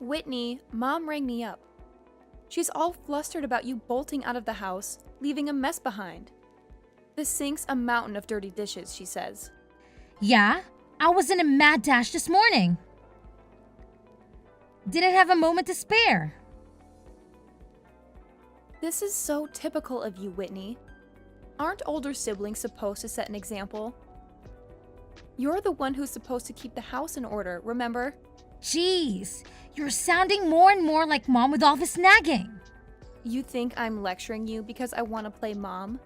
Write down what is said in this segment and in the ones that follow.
Whitney, Mom rang me up. She's all flustered about you bolting out of the house, leaving a mess behind. The sink's a mountain of dirty dishes, she says. Yeah, I was in a mad dash this morning. Didn't have a moment to spare. This is so typical of you, Whitney. Aren't older siblings supposed to set an example? You're the one who's supposed to keep the house in order, remember? Jeez, you're sounding more and more like Mom with all this nagging. You think I'm lecturing you because I want to play Mom?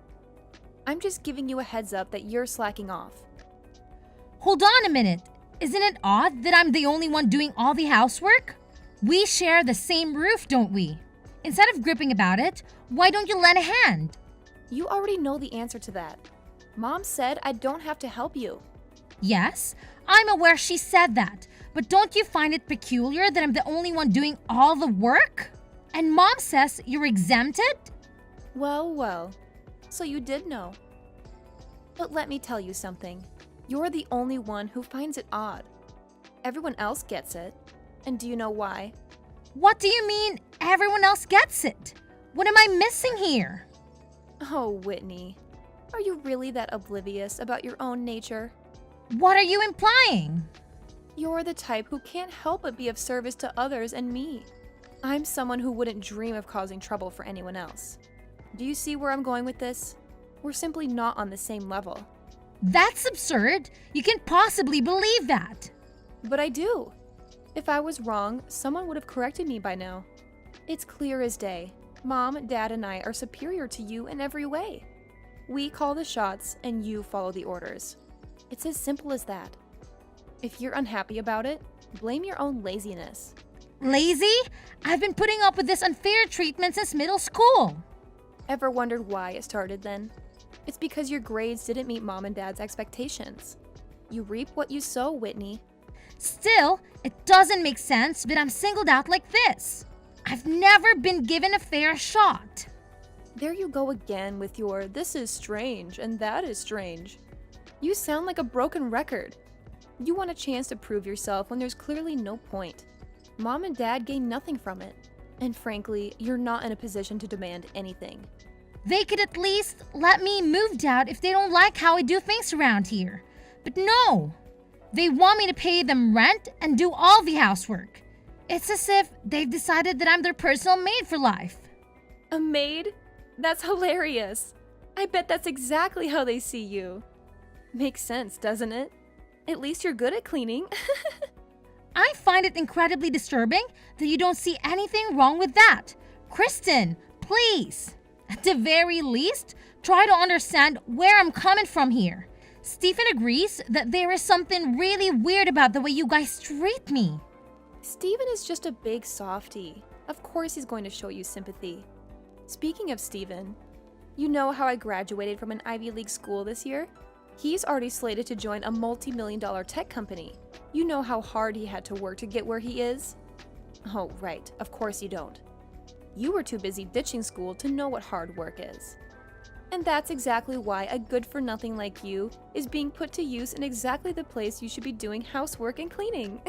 I'm just giving you a heads up that you're slacking off. Hold on a minute. Isn't it odd that I'm the only one doing all the housework? We share the same roof, don't we? Instead of gripping about it, why don't you lend a hand? You already know the answer to that. Mom said I don't have to help you. Yes, I'm aware she said that, but don't you find it peculiar that I'm the only one doing all the work? And Mom says you're exempted? Well, so you did know. But let me tell you something. You're the only one who finds it odd. Everyone else gets it. And do you know why? What do you mean everyone else gets it? What am I missing here? Oh, Whitney. Are you really that oblivious about your own nature? What are you implying? You're the type who can't help but be of service to others and me. I'm someone who wouldn't dream of causing trouble for anyone else. Do you see where I'm going with this? We're simply not on the same level. That's absurd. You can't possibly believe that. But I do. If I was wrong, someone would have corrected me by now. It's clear as day. Mom, Dad, and I are superior to you in every way. We call the shots and you follow the orders. It's as simple as that. If you're unhappy about it, blame your own laziness. Lazy? I've been putting up with this unfair treatment since middle school. Ever wondered why it started then? It's because your grades didn't meet Mom and Dad's expectations. You reap what you sow, Whitney. Still, it doesn't make sense that I'm singled out like this. I've never been given a fair shot. There you go again with your this is strange and that is strange. You sound like a broken record. You want a chance to prove yourself when there's clearly no point. Mom and Dad gain nothing from it. And frankly, you're not in a position to demand anything. They could at least let me move out if they don't like how I do things around here. But no! They want me to pay them rent and do all the housework. It's as if they've decided that I'm their personal maid for life. A maid? That's hilarious. I bet that's exactly how they see you. Makes sense, doesn't it? At least you're good at cleaning. I find it incredibly disturbing that you don't see anything wrong with that. Kristen, please. At the very least, try to understand where I'm coming from here. Stephen agrees that there is something really weird about the way you guys treat me. Stephen is just a big softie. Of course he's going to show you sympathy. Speaking of Stephen, you know how I graduated from an Ivy League school this year? He's already slated to join a multi-million-dollar tech company. You know how hard he had to work to get where he is? Oh, right. Of course you don't. You were too busy ditching school to know what hard work is. And that's exactly why a good-for-nothing like you is being put to use in exactly the place you should be doing housework and cleaning.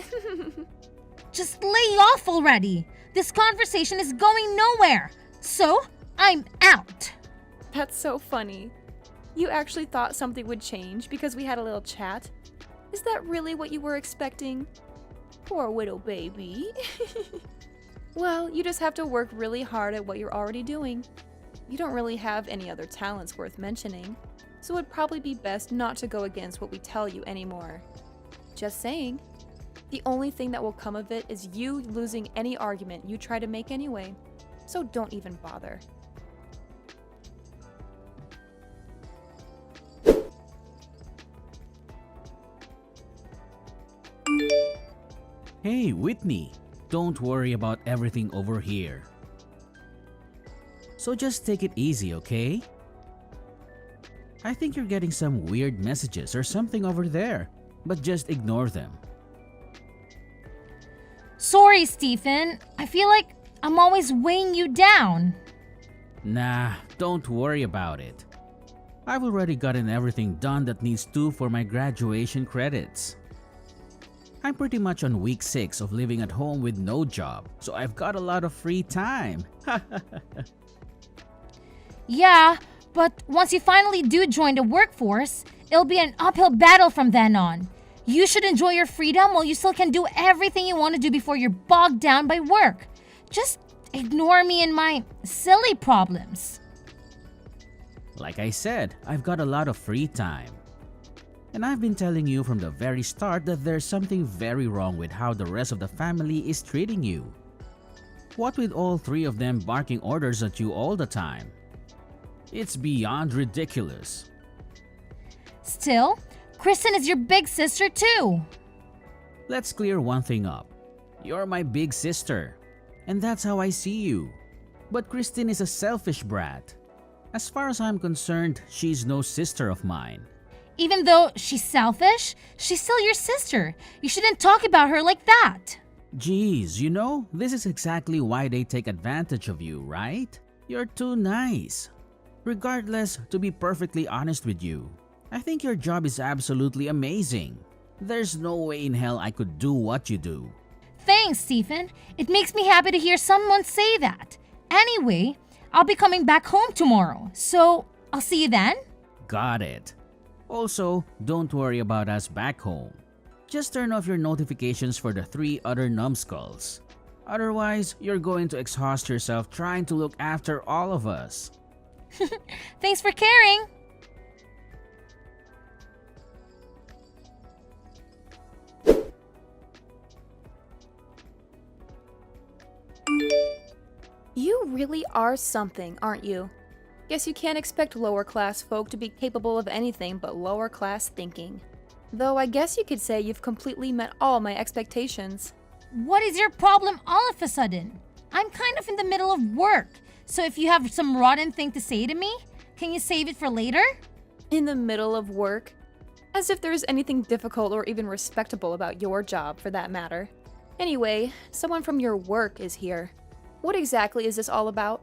Just lay off already. This conversation is going nowhere. So, I'm out. That's so funny. You actually thought something would change because we had a little chat? Is that really what you were expecting? Poor widow baby. Well, you just have to work really hard at what you're already doing. You don't really have any other talents worth mentioning, so it'd probably be best not to go against what we tell you anymore. Just saying. The only thing that will come of it is you losing any argument you try to make anyway, so don't even bother. Hey, Whitney, don't worry about everything over here. So just take it easy, okay? I think you're getting some weird messages or something over there, but just ignore them. Sorry, Stephen. I feel like I'm always weighing you down. Nah, don't worry about it. I've already gotten everything done that needs to for my graduation credits. I'm pretty much on week 6 of living at home with no job, so I've got a lot of free time. Yeah, but once you finally do join the workforce, it'll be an uphill battle from then on. You should enjoy your freedom while you still can do everything you want to do before you're bogged down by work. Just ignore me and my silly problems. Like I said, I've got a lot of free time. And I've been telling you from the very start that there's something very wrong with how the rest of the family is treating you. What with all 3 of them barking orders at you all the time? It's beyond ridiculous. Still, Kristen is your big sister too. Let's clear one thing up. You're my big sister, and that's how I see you. But Christine is a selfish brat. As far as I'm concerned, she's no sister of mine. Even though she's selfish, she's still your sister. You shouldn't talk about her like that. Geez, this is exactly why they take advantage of you, right? You're too nice. Regardless, to be perfectly honest with you, I think your job is absolutely amazing. There's no way in hell I could do what you do. Thanks, Stephen. It makes me happy to hear someone say that. Anyway, I'll be coming back home tomorrow, so I'll see you then. Got it. Also, don't worry about us back home. Just turn off your notifications for the 3 other numbskulls. Otherwise, you're going to exhaust yourself trying to look after all of us. Thanks for caring. You really are something, aren't you? Guess you can't expect lower class folk to be capable of anything but lower class thinking. Though I guess you could say you've completely met all my expectations. What is your problem all of a sudden? I'm kind of in the middle of work, so if you have some rotten thing to say to me, can you save it for later? In the middle of work? As if there's anything difficult or even respectable about your job, for that matter. Anyway, someone from your work is here. What exactly is this all about?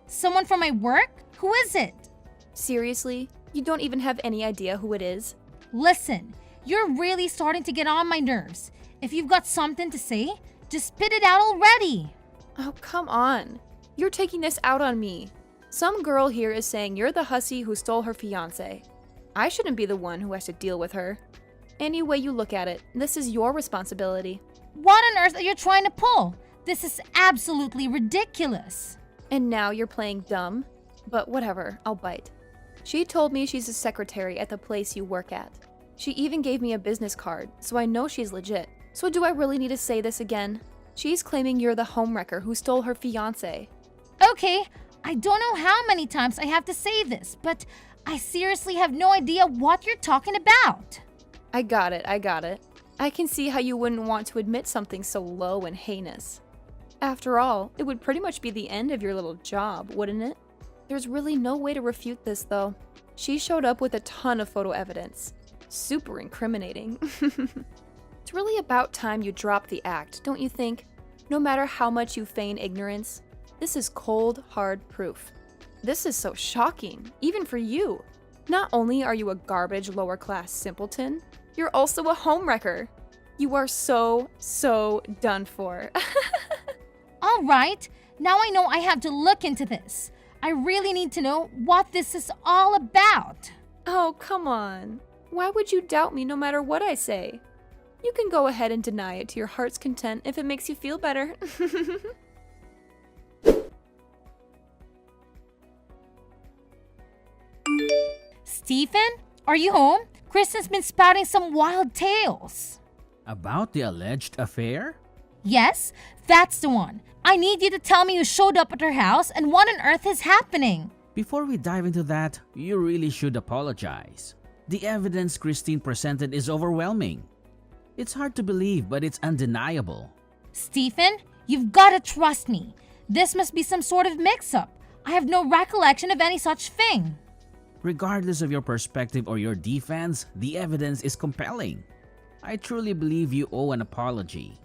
Someone from my work? Who is it? Seriously? You don't even have any idea who it is? Listen, you're really starting to get on my nerves. If you've got something to say, just spit it out already. Oh, come on. You're taking this out on me. Some girl here is saying you're the hussy who stole her fiancé. I shouldn't be the one who has to deal with her. Any way you look at it, this is your responsibility. What on earth are you trying to pull? This is absolutely ridiculous. And now you're playing dumb? But whatever, I'll bite. She told me she's a secretary at the place you work at. She even gave me a business card, so I know she's legit. So do I really need to say this again? She's claiming you're the homewrecker who stole her fiancé. Okay, I don't know how many times I have to say this, but I seriously have no idea what you're talking about. I got it. I can see how you wouldn't want to admit something so low and heinous. After all, it would pretty much be the end of your little job, wouldn't it? There's really no way to refute this, though. She showed up with a ton of photo evidence. Super incriminating. It's really about time you drop the act, don't you think? No matter how much you feign ignorance, this is cold, hard proof. This is so shocking, even for you. Not only are you a garbage lower-class simpleton, you're also a homewrecker. You are so done for. All right, now I know I have to look into this. I really need to know what this is all about. Oh, come on. Why would you doubt me no matter what I say? You can go ahead and deny it to your heart's content if it makes you feel better. Stephen, are you home? Kristen's been spouting some wild tales. About the alleged affair? Yes, that's the one. I need you to tell me who showed up at her house and what on earth is happening. Before we dive into that, you really should apologize. The evidence Christine presented is overwhelming. It's hard to believe, but it's undeniable. Stephen, you've got to trust me. This must be some sort of mix-up. I have no recollection of any such thing. Regardless of your perspective or your defense, the evidence is compelling. I truly believe you owe an apology.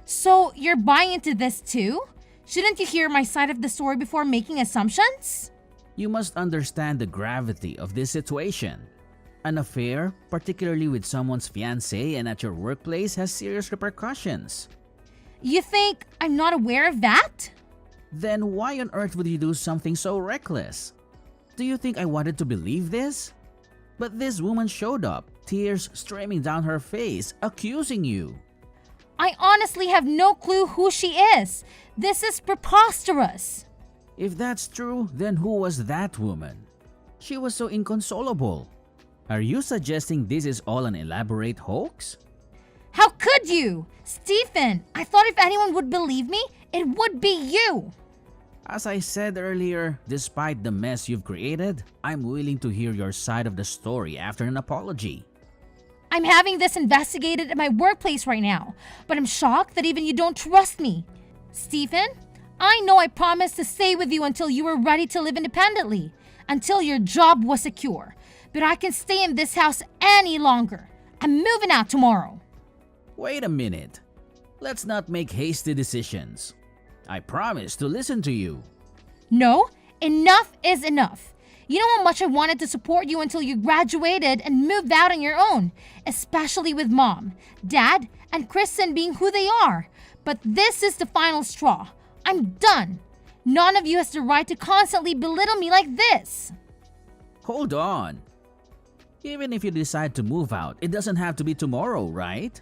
So, you're buying into this too? Shouldn't you hear my side of the story before making assumptions? You must understand the gravity of this situation. An affair, particularly with someone's fiancé and at your workplace, has serious repercussions. You think I'm not aware of that? Then why on earth would you do something so reckless? Do you think I wanted to believe this? But this woman showed up, tears streaming down her face, accusing you. I honestly have no clue who she is. This is preposterous. If that's true, then who was that woman? She was so inconsolable. Are you suggesting this is all an elaborate hoax? How could you? Stephen, I thought if anyone would believe me, it would be you. As I said earlier, despite the mess you've created, I'm willing to hear your side of the story after an apology. I'm having this investigated at my workplace right now, but I'm shocked that even you don't trust me. Stephen, I know I promised to stay with you until you were ready to live independently, until your job was secure, but I can stay in this house any longer. I'm moving out tomorrow. Wait a minute. Let's not make hasty decisions. I promise to listen to you. No, enough is enough. You know how much I wanted to support you until you graduated and moved out on your own, especially with Mom, Dad, and Kristen being who they are. But this is the final straw. I'm done. None of you has the right to constantly belittle me like this. Hold on. Even if you decide to move out, it doesn't have to be tomorrow, right?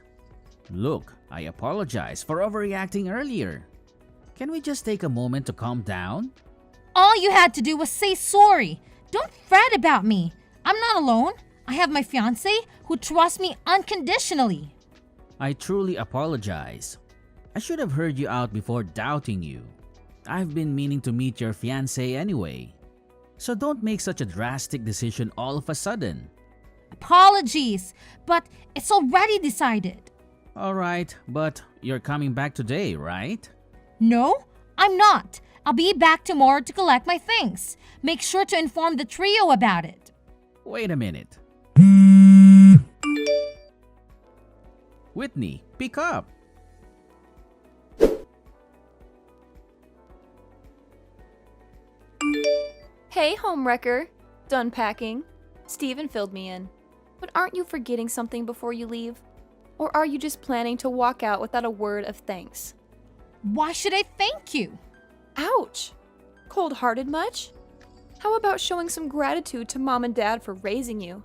Look, I apologize for overreacting earlier. Can we just take a moment to calm down? All you had to do was say sorry. Don't fret about me. I'm not alone. I have my fiancé who trusts me unconditionally. I truly apologize. I should have heard you out before doubting you. I've been meaning to meet your fiancé anyway. So don't make such a drastic decision all of a sudden. Apologies, but it's already decided. Alright, but you're coming back today, right? No, I'm not. I'll be back tomorrow to collect my things. Make sure to inform the trio about it. Wait a minute. Whitney, pick up. Hey, homewrecker. Done packing. Steven filled me in. But aren't you forgetting something before you leave? Or are you just planning to walk out without a word of thanks? Why should I thank you? Ouch! Cold-hearted much? How about showing some gratitude to Mom and Dad for raising you?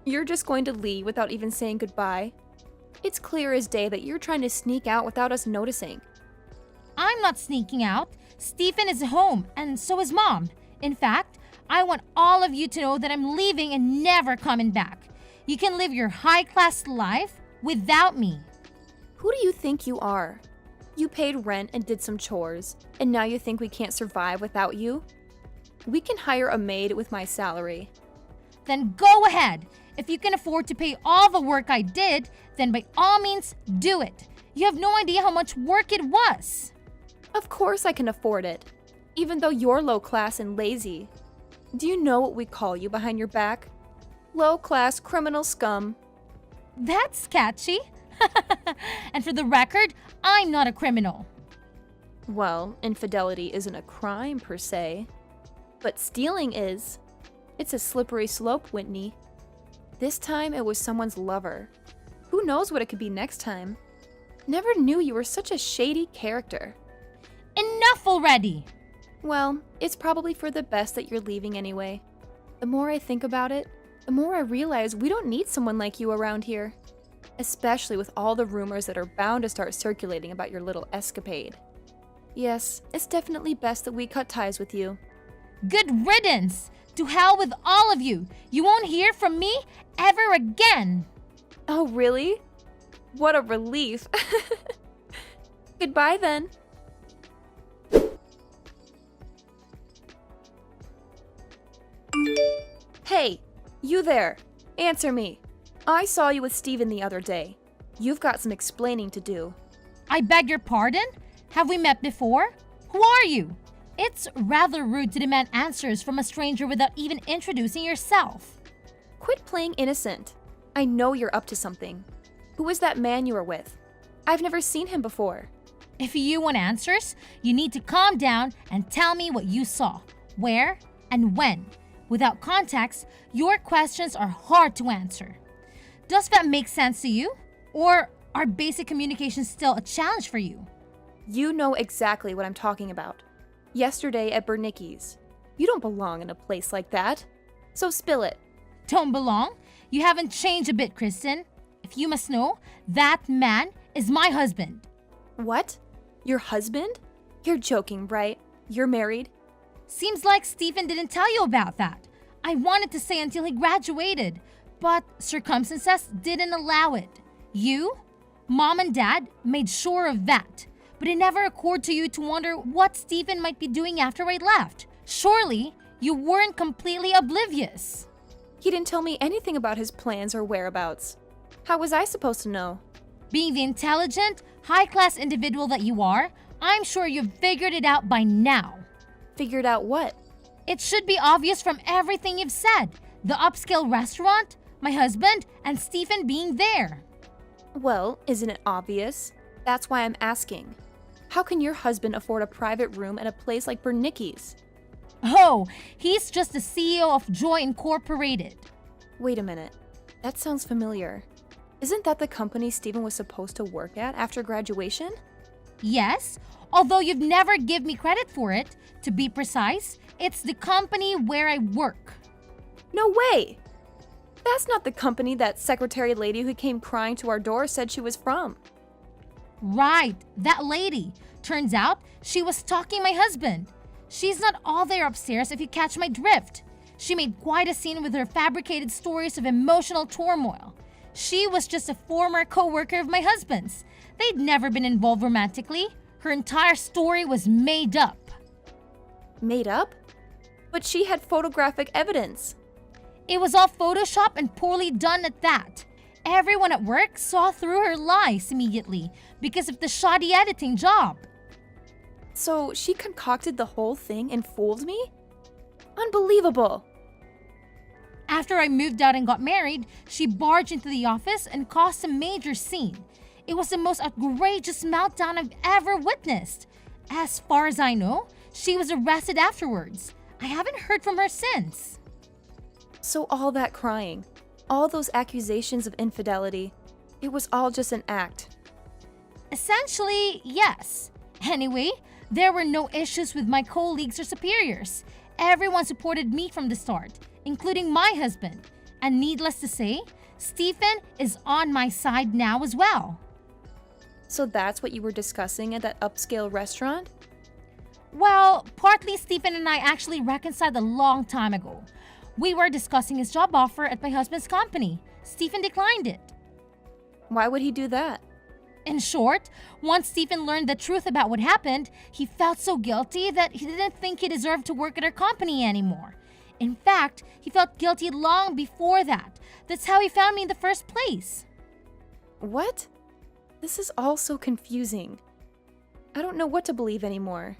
You're just going to leave without even saying goodbye? It's clear as day that you're trying to sneak out without us noticing. I'm not sneaking out. Stephen is home, and so is Mom. In fact, I want all of you to know that I'm leaving and never coming back. You can live your high-class life without me. Who do you think you are? You paid rent and did some chores, and now you think we can't survive without you? We can hire a maid with my salary. Then go ahead. If you can afford to pay all the work I did, then by all means, do it. You have no idea how much work it was. Of course I can afford it, even though you're low class and lazy. Do you know what we call you behind your back? Low-class criminal scum. That's catchy. And for the record, I'm not a criminal. Well, infidelity isn't a crime per se, but stealing is. It's a slippery slope, Whitney. This time it was someone's lover. Who knows what it could be next time? Never knew you were such a shady character. Enough already. Well, it's probably for the best that you're leaving anyway. The more I think about it, the more I realize we don't need someone like you around here. Especially with all the rumors that are bound to start circulating about your little escapade. Yes, it's definitely best that we cut ties with you. Good riddance. To hell with all of you. You won't hear from me ever again. Oh, really? What a relief. Goodbye then. Hey, you there. Answer me. I saw you with Steven the other day. You've got some explaining to do. I beg your pardon? Have we met before? Who are you? It's rather rude to demand answers from a stranger without even introducing yourself. Quit playing innocent. I know you're up to something. Who is that man you were with? I've never seen him before. If you want answers, you need to calm down and tell me what you saw, where, and when. Without context, your questions are hard to answer. Does that make sense to you? Or are basic communications still a challenge for you? You know exactly what I'm talking about. Yesterday at Bernicki's. You don't belong in a place like that. So spill it. Don't belong? You haven't changed a bit, Kristen. If you must know, that man is my husband. What? Your husband? You're joking, right? You're married? Seems like Stephen didn't tell you about that. I wanted to say until he graduated, but circumstances didn't allow it. You, Mom and Dad made sure of that, but it never occurred to you to wonder what Stephen might be doing after I left. Surely, you weren't completely oblivious. He didn't tell me anything about his plans or whereabouts. How was I supposed to know? Being the intelligent, high-class individual that you are, I'm sure you've figured it out by now. Figured out what? It should be obvious from everything you've said. The upscale restaurant, my husband, and Stephen being there. Well, isn't it obvious? That's why I'm asking. How can your husband afford a private room at a place like Bernicki's? Oh, he's just the CEO of Joy Incorporated. Wait a minute. That sounds familiar. Isn't that the company Stephen was supposed to work at after graduation? Yes, although you've never given me credit for it. To be precise, it's the company where I work. No way! That's not the company that secretary lady who came crying to our door said she was from. Right, that lady. Turns out she was stalking my husband. She's not all there upstairs if you catch my drift. She made quite a scene with her fabricated stories of emotional turmoil. She was just a former co-worker of my husband's. They'd never been involved romantically. Her entire story was made up. Made up? But she had photographic evidence. It was all Photoshop and poorly done at that. Everyone at work saw through her lies immediately because of the shoddy editing job. So she concocted the whole thing and fooled me? Unbelievable! After I moved out and got married, she barged into the office and caused a major scene. It was the most outrageous meltdown I've ever witnessed. As far as I know, she was arrested afterwards. I haven't heard from her since. So all that crying, all those accusations of infidelity, it was all just an act. Essentially, yes. Anyway, there were no issues with my colleagues or superiors. Everyone supported me from the start, including my husband. And needless to say, Stephen is on my side now as well. So that's what you were discussing at that upscale restaurant? Well, partly Stephen and I actually reconciled a long time ago. We were discussing his job offer at my husband's company. Stephen declined it. Why would he do that? In short, once Stephen learned the truth about what happened, he felt so guilty that he didn't think he deserved to work at our company anymore. In fact, he felt guilty long before that. That's how he found me in the first place. What? This is all so confusing. I don't know what to believe anymore.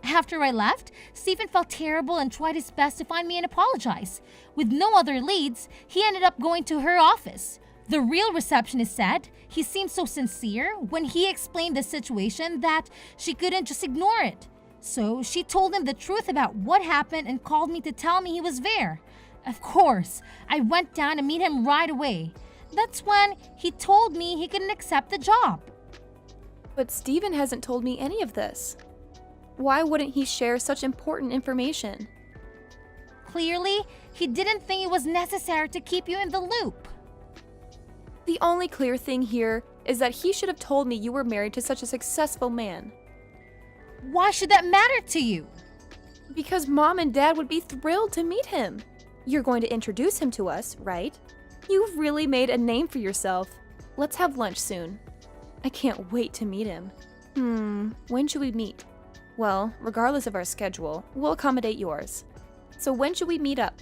After I left, Stephen felt terrible and tried his best to find me and apologize. With no other leads, he ended up going to her office. The real receptionist said he seemed so sincere when he explained the situation that she couldn't just ignore it. So she told him the truth about what happened and called me to tell me he was there. Of course, I went down to meet him right away. That's when he told me he couldn't accept the job. But Stephen hasn't told me any of this. Why wouldn't he share such important information? Clearly, he didn't think it was necessary to keep you in the loop. The only clear thing here is that he should have told me you were married to such a successful man. Why should that matter to you? Because Mom and Dad would be thrilled to meet him. You're going to introduce him to us, right? You've really made a name for yourself. Let's have lunch soon. I can't wait to meet him. When should we meet? Well, regardless of our schedule, we'll accommodate yours. So when should we meet up?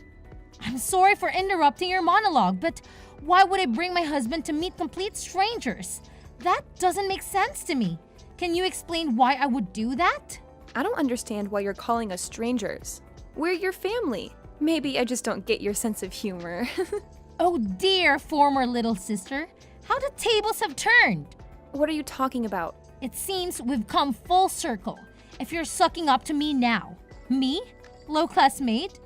I'm sorry for interrupting your monologue, but why would I bring my husband to meet complete strangers? That doesn't make sense to me. Can you explain why I would do that? I don't understand why you're calling us strangers. We're your family. Maybe I just don't get your sense of humor. Oh dear, former little sister. How the tables have turned. What are you talking about? It seems we've come full circle. If you're sucking up to me now. Me? Low-class maid?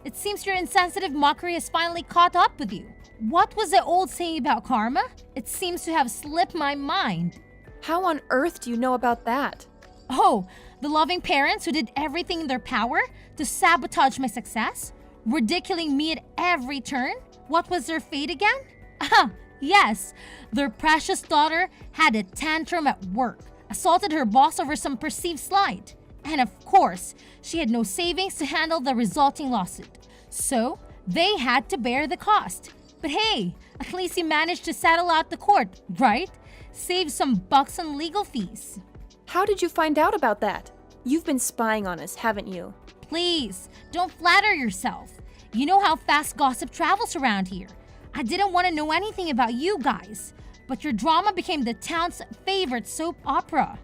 It seems your insensitive mockery has finally caught up with you. What was the old saying about karma? It seems to have slipped my mind. How on earth do you know about that? Oh, the loving parents who did everything in their power to sabotage my success? Ridiculing me at every turn? What was their fate again? Ah, yes, their precious daughter had a tantrum at work, assaulted her boss over some perceived slight. And of course, she had no savings to handle the resulting lawsuit. So, they had to bear the cost. But hey, at least he managed to settle out the court, right? Save some bucks on legal fees. How did you find out about that? You've been spying on us, haven't you? Please, don't flatter yourself. You know how fast gossip travels around here. I didn't want to know anything about you guys, but your drama became the town's favorite soap opera.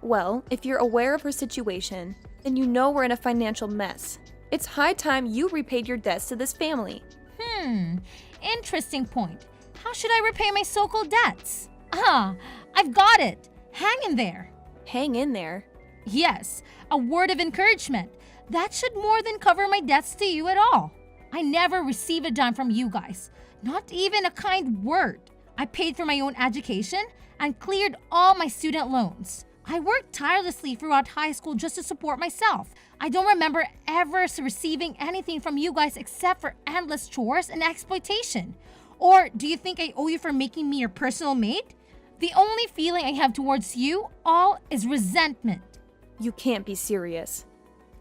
Well, if you're aware of her situation, then you know we're in a financial mess. It's high time you repaid your debts to this family. Interesting point. How should I repay my so-called debts? I've got it. Hang in there. Hang in there. Yes, a word of encouragement. That should more than cover my debts to you at all. I never received a dime from you guys. Not even a kind word. I paid for my own education and cleared all my student loans. I worked tirelessly throughout high school just to support myself. I don't remember ever receiving anything from you guys except for endless chores and exploitation. Or do you think I owe you for making me your personal maid? The only feeling I have towards you all is resentment. You can't be serious.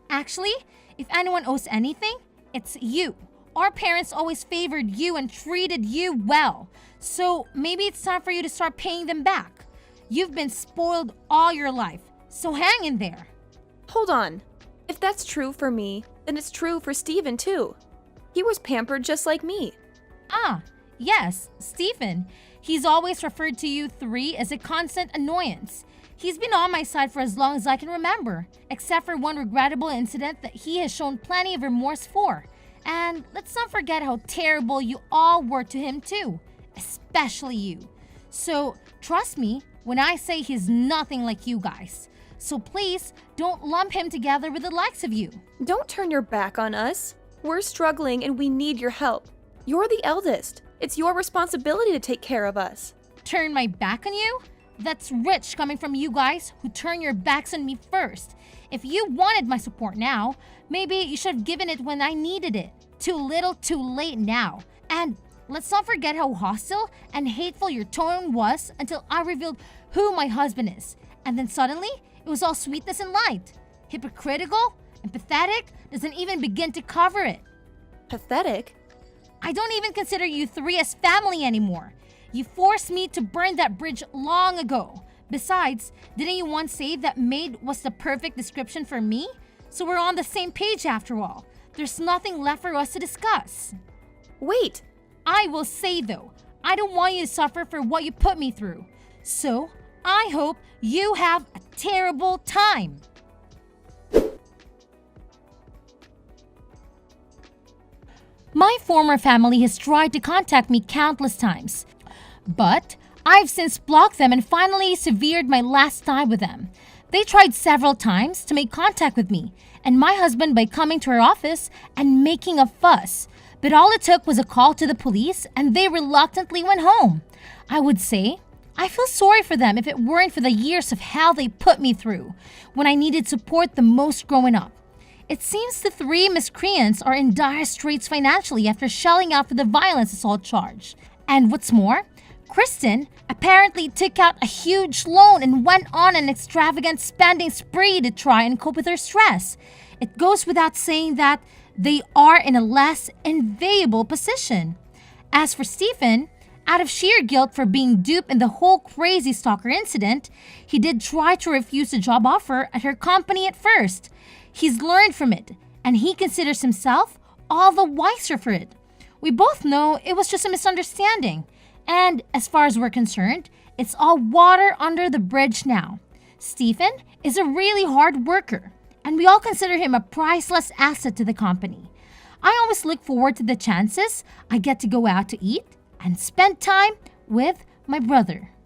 Actually, if anyone owes anything, it's you. Our parents always favored you and treated you well. So maybe it's time for you to start paying them back. You've been spoiled all your life, so hang in there. Hold on. If that's true for me, then it's true for Steven too. He was pampered just like me. Yes, Stephen. He's always referred to you three as a constant annoyance. He's been on my side for as long as I can remember, except for one regrettable incident that he has shown plenty of remorse for. And let's not forget how terrible you all were to him too, especially you. So trust me when I say he's nothing like you guys. So please don't lump him together with the likes of you. Don't turn your back on us. We're struggling and we need your help. You're the eldest. It's your responsibility to take care of us. Turn my back on you? That's rich coming from you guys who turn your backs on me first. If you wanted my support now, maybe you should have given it when I needed it. Too little, too late now. And let's not forget how hostile and hateful your tone was until I revealed who my husband is. And then suddenly, it was all sweetness and light. Hypocritical and pathetic doesn't even begin to cover it. Pathetic? I don't even consider you three as family anymore. You forced me to burn that bridge long ago. Besides, didn't you once say that maid was the perfect description for me? So we're on the same page after all. There's nothing left for us to discuss. Wait! I will say though, I don't want you to suffer for what you put me through. So, I hope you have a terrible time. My former family has tried to contact me countless times, but I've since blocked them and finally severed my last tie with them. They tried several times to make contact with me and my husband by coming to our office and making a fuss, but all it took was a call to the police and they reluctantly went home. I would say, I feel sorry for them if it weren't for the years of hell they put me through when I needed support the most growing up. It seems the three miscreants are in dire straits financially after shelling out for the violence assault charge. And what's more, Kristen apparently took out a huge loan and went on an extravagant spending spree to try and cope with her stress. It goes without saying that they are in a less enviable position. As for Stephen, out of sheer guilt for being duped in the whole crazy stalker incident, he did try to refuse the job offer at her company at first. He's learned from it, and he considers himself all the wiser for it. We both know it was just a misunderstanding. And as far as we're concerned, it's all water under the bridge now. Stephen is a really hard worker, and we all consider him a priceless asset to the company. I always look forward to the chances I get to go out to eat and spend time with my brother.